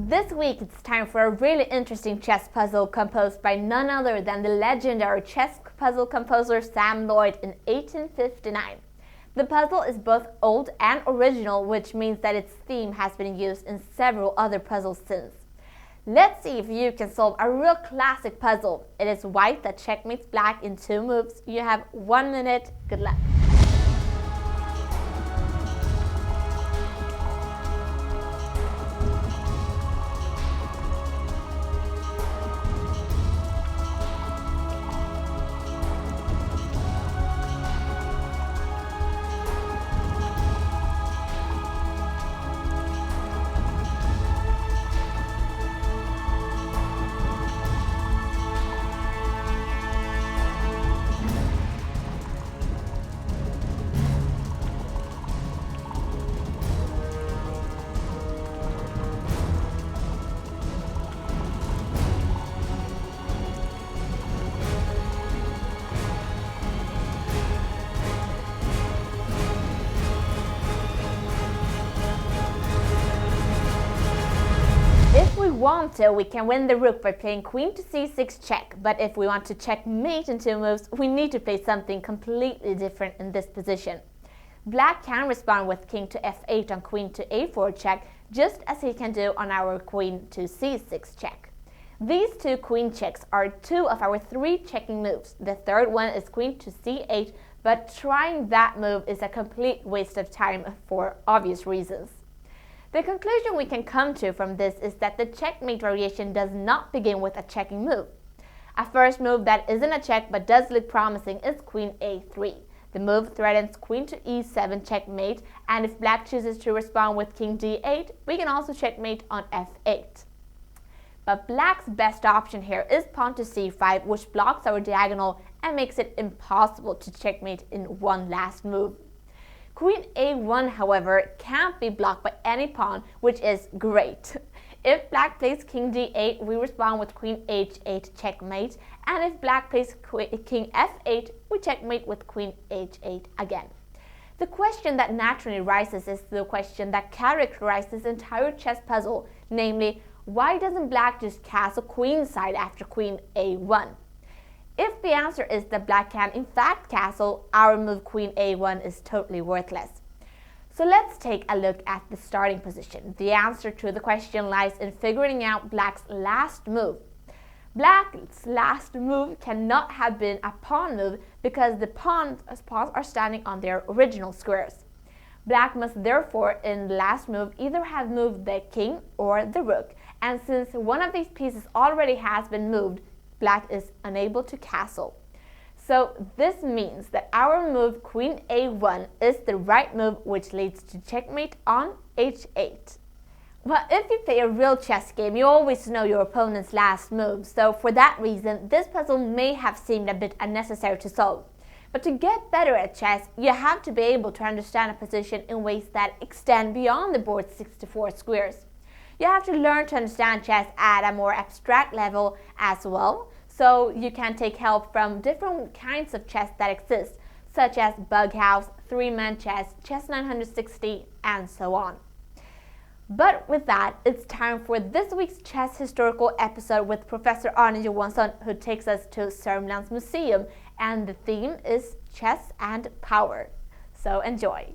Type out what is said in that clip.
This week it's time for a really interesting chess puzzle composed by none other than the legendary chess puzzle composer Sam Lloyd in 1859. The puzzle is both old and original, which means that its theme has been used in several other puzzles since. Let's see if you can solve a real classic puzzle. It is white that checkmates black in 2 moves. You have 1 minute. Good luck. If we want to, we can win the rook by playing queen to c6 check, but if we want to checkmate in 2 moves, we need to play something completely different in this position. Black can respond with king to f8 on queen to a4 check, just as he can do on our queen to c6 check. These 2 queen checks are 2 of our 3 checking moves. The third one is queen to c8, but trying that move is a complete waste of time for obvious reasons. The conclusion we can come to from this is that the checkmate variation does not begin with a checking move. A first move that isn't a check but does look promising is queen a3. The move threatens queen to e7 checkmate, and if black chooses to respond with king d8, we can also checkmate on f8. But black's best option here is pawn to c5, which blocks our diagonal and makes it impossible to checkmate in one last move. Queen a1, however, can't be blocked by any pawn, which is great. If black plays king d8, we respond with queen h8 checkmate, and if black plays king f8, we checkmate with queen h8 again. The question that naturally rises is the question that characterizes this entire chess puzzle, namely, why doesn't black just castle queenside after queen a1? If the answer is that black can in fact castle, our move queen a1 is totally worthless. So let's take a look at the starting position. The answer to the question lies in figuring out black's last move. Black's last move cannot have been a pawn move because the pawns are standing on their original squares. Black must therefore in the last move either have moved the king or the rook, and since one of these pieces already has been moved, black is unable to castle. So this means that our move queen a1 is the right move, which leads to checkmate on h8. Well, if you play a real chess game, you always know your opponent's last move, so for that reason, this puzzle may have seemed a bit unnecessary to solve. But to get better at chess, you have to be able to understand a position in ways that extend beyond the board's 64 squares. You have to learn to understand chess at a more abstract level as well, so you can take help from different kinds of chess that exist, such as Bug House, 3-man chess, Chess 960, and so on. But with that, it's time for this week's chess historical episode with Professor Arne Johansson, who takes us to Sörmlands Museum, and the theme is chess and power. So enjoy!